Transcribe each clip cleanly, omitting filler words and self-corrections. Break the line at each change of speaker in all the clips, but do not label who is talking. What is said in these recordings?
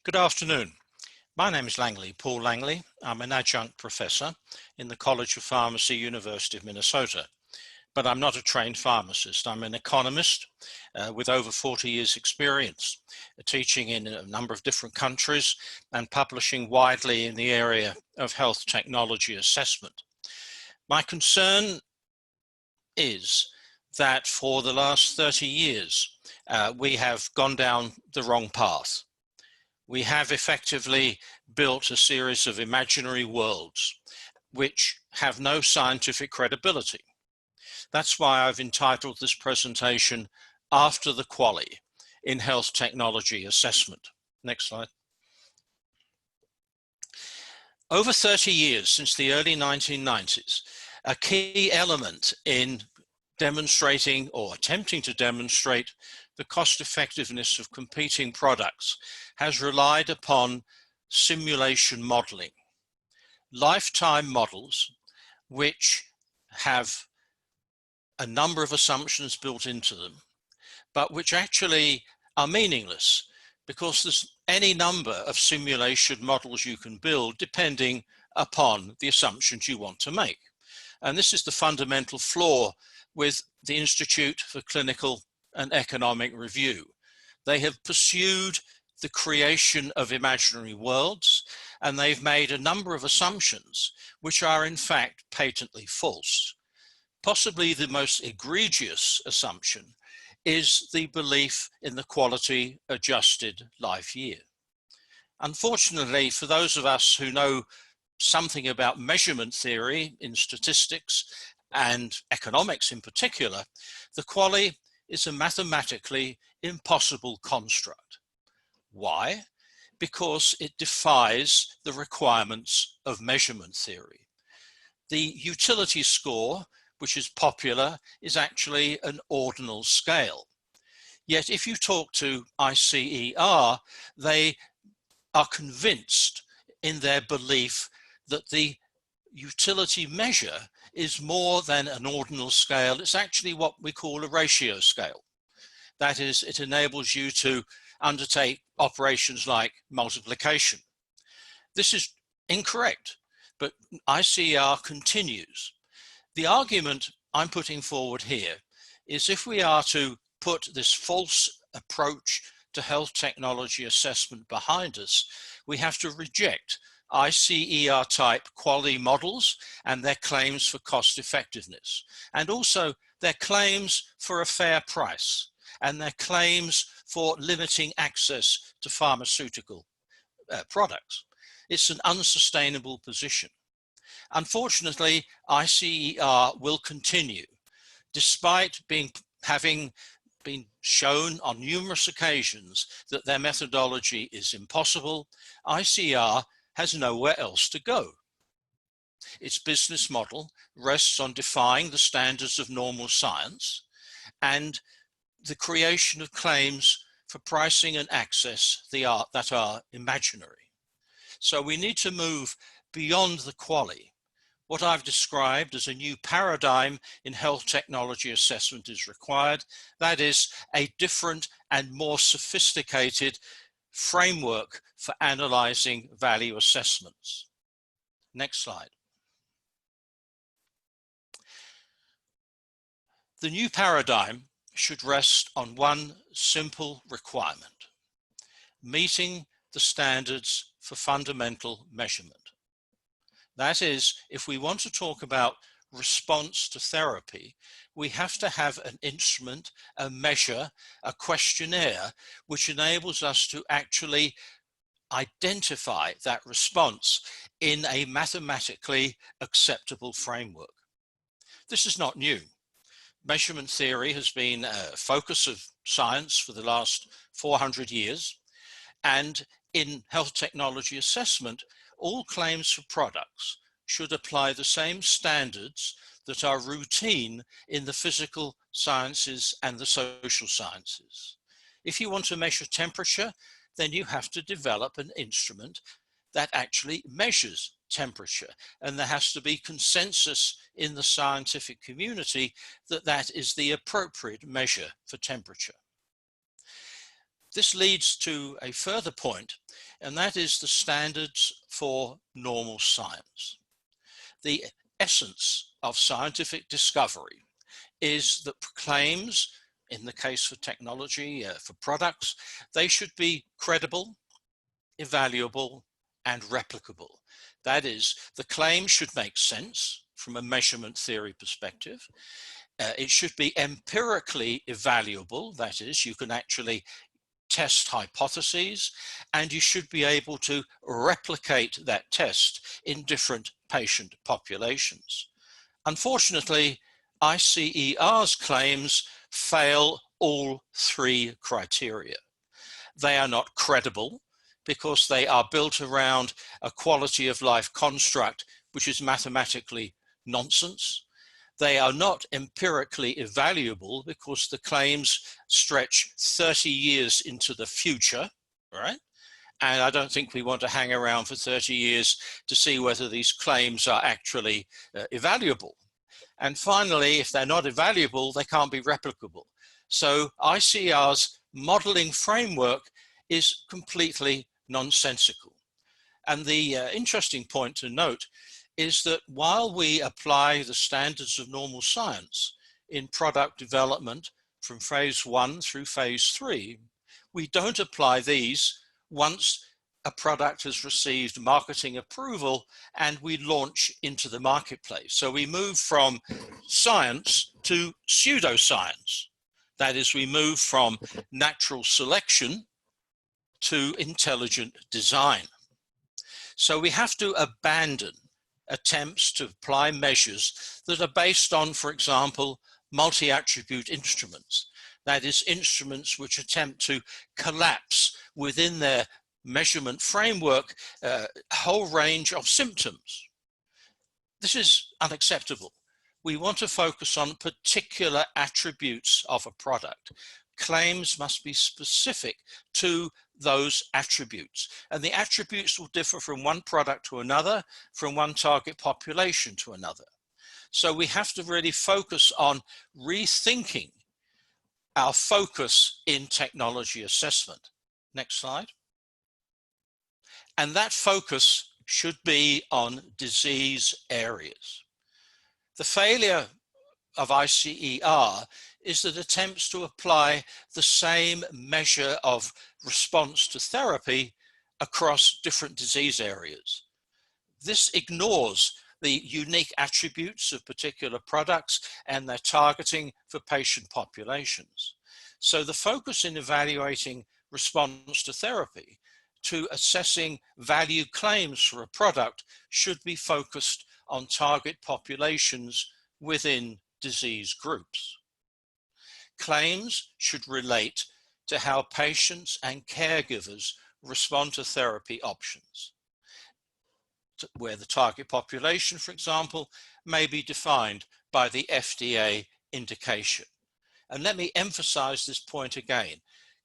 Good afternoon. My name is Paul Langley. I'm an adjunct professor in the College of Pharmacy, University of Minnesota, but I'm not a trained pharmacist. I'm an economist with over 40 years experience, teaching in a number of different countries and publishing widely in the area of health technology assessment. My concern is that for the last 30 years, we have gone down the wrong path. We have effectively built a series of imaginary worlds which have no scientific credibility. That's why I've entitled this presentation, After the Quali in Health Technology Assessment. Next slide. Over 30 years, since the early 1990s, a key element in demonstrating or attempting to demonstrate the cost effectiveness of competing products has relied upon simulation modeling. Lifetime models which have a number of assumptions built into them, but which actually are meaningless because there's any number of simulation models you can build depending upon the assumptions you want to make. And this is the fundamental flaw with the Institute for Clinical and Economic Review. They have pursued the creation of imaginary worlds, and they've made a number of assumptions which are in fact patently false. Possibly the most egregious assumption is the belief in the quality adjusted life year. Unfortunately, for those of us who know something about measurement theory in statistics and economics in particular, the quali is a mathematically impossible construct. Why? Because it defies the requirements of measurement theory. The utility score, which is popular, is actually an ordinal scale. Yet if you talk to ICER, they are convinced in their belief that the utility measure is more than an ordinal scale. It's actually what we call a ratio scale. That is, it enables you to undertake operations like multiplication. This is incorrect, but ICER continues. The argument I'm putting forward here is if we are to put this false approach to health technology assessment behind us, we have to reject ICER type quality models and their claims for cost effectiveness, and also their claims for a fair price and their claims for limiting access to pharmaceutical products. It's an unsustainable position. Unfortunately, ICER will continue, despite having been shown on numerous occasions that their methodology is impossible. ICER has nowhere else to go. Its business model rests on defying the standards of normal science and the creation of claims for pricing and access that are imaginary. So we need to move beyond the quali. What I've described as a new paradigm in health technology assessment is required. That is a different and more sophisticated framework for analyzing value assessments. Next slide. The new paradigm should rest on one simple requirement: meeting the standards for fundamental measurement. That is, if we want to talk about response to therapy, we have to have an instrument, a measure, a questionnaire, which enables us to actually identify that response in a mathematically acceptable framework. This is not new. Measurement theory has been a focus of science for the last 400 years. And in health technology assessment, all claims for products should apply the same standards that are routine in the physical sciences and the social sciences. If you want to measure temperature, then you have to develop an instrument that actually measures temperature. And there has to be consensus in the scientific community that that is the appropriate measure for temperature. This leads to a further point, and that is the standards for normal science. The essence of scientific discovery is that claims, in the case for technology, for products, they should be credible, evaluable, and replicable. That is, the claim should make sense from a measurement theory perspective. It should be empirically evaluable. That is, you can actually test hypotheses, and you should be able to replicate that test in different patient populations. Unfortunately, ICER's claims fail all three criteria. They are not credible because they are built around a quality of life construct which is mathematically nonsense. They are not empirically evaluable because the claims stretch 30 years into the future, right? And I don't think we want to hang around for 30 years to see whether these claims are actually evaluable. And finally, if they're not evaluable, they can't be replicable. So ICR's modeling framework is completely nonsensical. And the interesting point to note is that while we apply the standards of normal science in product development from phase 1 through phase 3, we don't apply these once a product has received marketing approval and we launch into the marketplace. So we move from science to pseudoscience. That is, we move from natural selection to intelligent design. So we have to abandon attempts to apply measures that are based on, for example, multi-attribute instruments. That is, instruments which attempt to collapse within their measurement framework a whole range of symptoms. This is unacceptable. We want to focus on particular attributes of a product. Claims must be specific to those attributes, and the attributes will differ from one product to another, from one target population to another. So we have to really focus on rethinking our focus in technology assessment. Next slide. And that focus should be on disease areas. The failure of ICER is that attempts to apply the same measure of response to therapy across different disease areas. This ignores the unique attributes of particular products and their targeting for patient populations. So the focus in evaluating response to therapy to assessing value claims for a product should be focused on target populations within disease groups. Claims should relate to how patients and caregivers respond to therapy options, where the target population, for example, may be defined by the FDA indication. And let me emphasize this point again.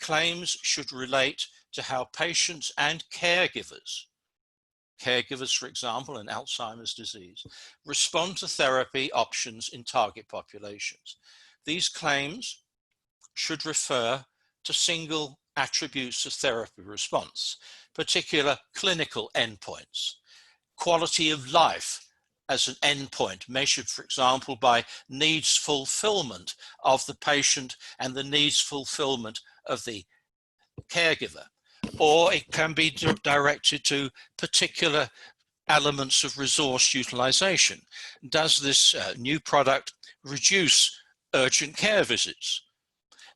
Claims should relate to how patients and caregivers, for example, in Alzheimer's disease, respond to therapy options in target populations. These claims should refer to single attributes of therapy response, particular clinical endpoints, quality of life as an endpoint measured, for example, by needs fulfillment of the patient and the needs fulfillment of the caregiver. Or it can be directed to particular elements of resource utilization. Does this new product reduce urgent care visits?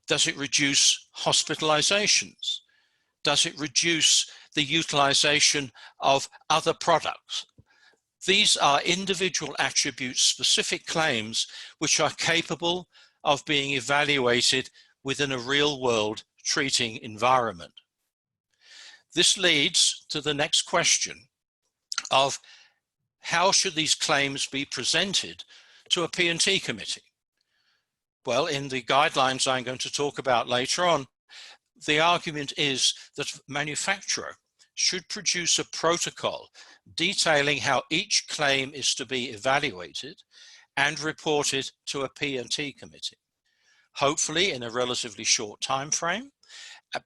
Does it reduce hospitalizations? Does it reduce the utilization of other products? These are individual attribute-specific claims which are capable of being evaluated within a real-world treating environment. This leads to the next question of how should these claims be presented to a P&T committee? Well, in the guidelines I'm going to talk about later on, the argument is that manufacturer should produce a protocol detailing how each claim is to be evaluated and reported to a P&T committee, hopefully in a relatively short time frame,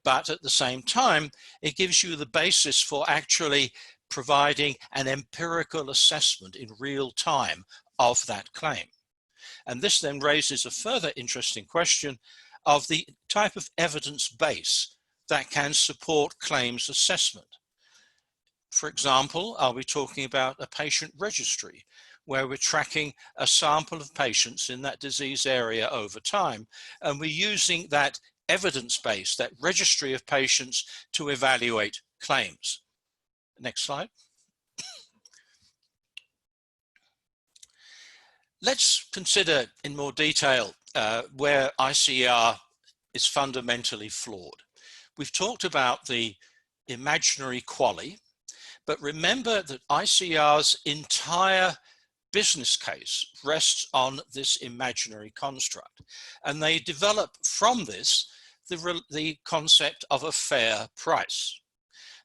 but at the same time, it gives you the basis for actually providing an empirical assessment in real time of that claim. And this then raises a further interesting question of the type of evidence base that can support claims assessment. For example, are we talking about a patient registry where we're tracking a sample of patients in that disease area over time, and we're using that evidence base, that registry of patients, to evaluate claims? Next slide. Let's consider in more detail where ICER is fundamentally flawed. We've talked about the imaginary QALY, but remember that ICER's entire business case rests on this imaginary construct, and they develop from this the concept of a fair price.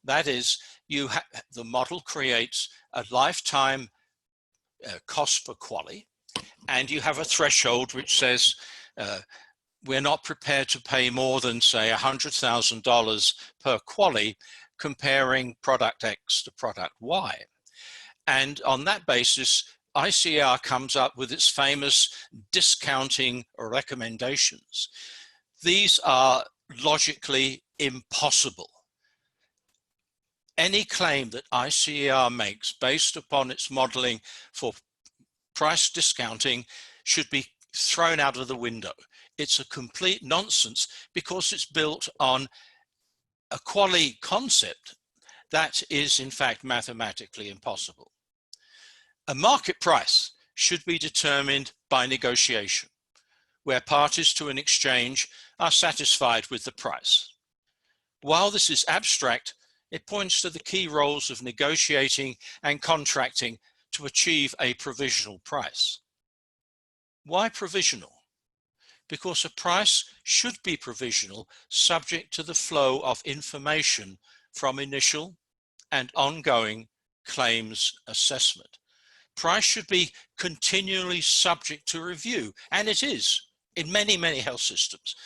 That is, the model creates a lifetime cost per QALY, and you have a threshold which says we're not prepared to pay more than, say, $100,000 per QALY comparing product X to product Y. And on that basis, ICER comes up with its famous discounting recommendations. These are logically impossible. Any claim that ICER makes based upon its modeling for price discounting should be thrown out of the window. It's a complete nonsense because it's built on a QALY concept that is in fact mathematically impossible. A market price should be determined by negotiation, where parties to an exchange are satisfied with the price. While this is abstract, it points to the key roles of negotiating and contracting to achieve a provisional price. Why provisional? Because a price should be provisional, subject to the flow of information from initial and ongoing claims assessment. Price should be continually subject to review, and it is in many, many health systems.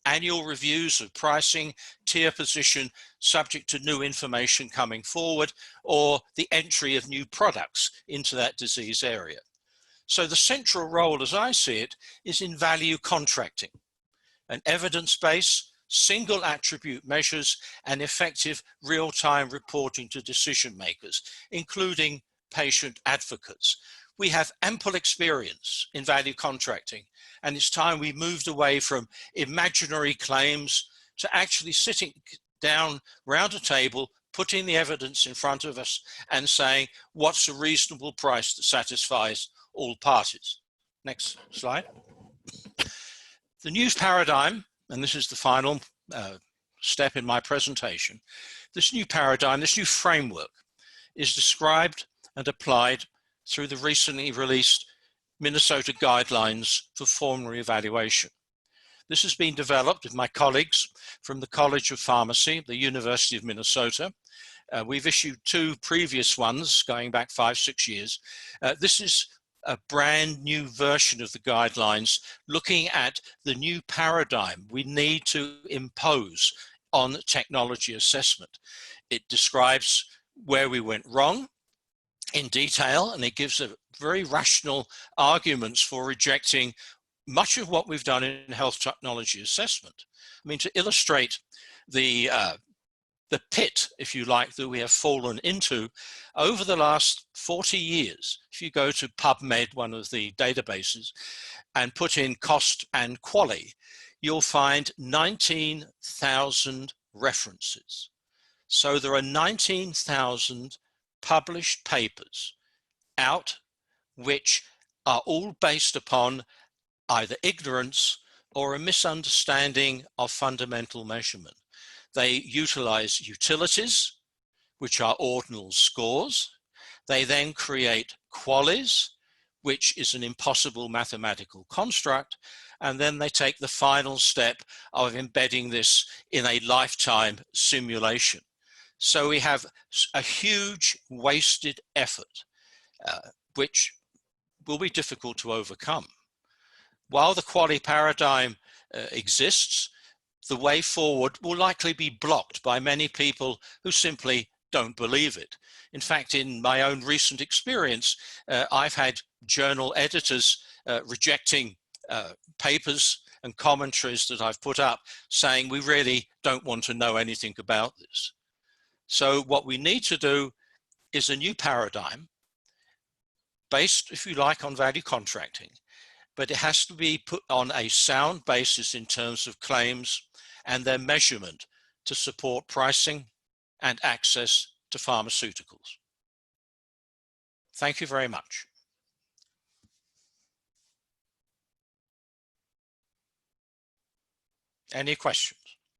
Annual reviews of pricing, tier position, subject to new information coming forward, or the entry of new products into that disease area. So the central role, as I see it, is in value contracting, an evidence-based, single attribute measures, and effective real-time reporting to decision makers, including patient advocates. We have ample experience in value contracting, and it's time we moved away from imaginary claims to actually sitting down round a table, putting the evidence in front of us and saying, what's a reasonable price that satisfies all parties? Next slide. The new paradigm, and this is the final step in my presentation, this new paradigm, this new framework is described and applied through the recently released Minnesota Guidelines for Formulary Evaluation. This has been developed with my colleagues from the College of Pharmacy, the University of Minnesota. We've issued 2 previous ones going back 5-6 years. This is a brand new version of the guidelines looking at the new paradigm we need to impose on technology assessment. It describes where we went wrong in detail, and it gives a very rational arguments for rejecting much of what we've done in health technology assessment. I mean, to illustrate the pit, if you like, that we have fallen into over the last 40 years. If you go to PubMed, one of the databases, and put in cost and QALY, you'll find 19,000 references. So there are 19,000 published papers out which are all based upon either ignorance or a misunderstanding of fundamental measurement. They utilize utilities, which are ordinal scores. They then create QALYs, which is an impossible mathematical construct. And then they take the final step of embedding this in a lifetime simulation. So we have a huge wasted effort, which will be difficult to overcome. While the QALY paradigm exists, the way forward will likely be blocked by many people who simply don't believe it. In fact, in my own recent experience, I've had journal editors rejecting papers and commentaries that I've put up, saying we really don't want to know anything about this. So what we need to do is a new paradigm based, if you like, on value contracting, but it has to be put on a sound basis in terms of claims and their measurement to support pricing and access to pharmaceuticals. Thank you very much. Any questions?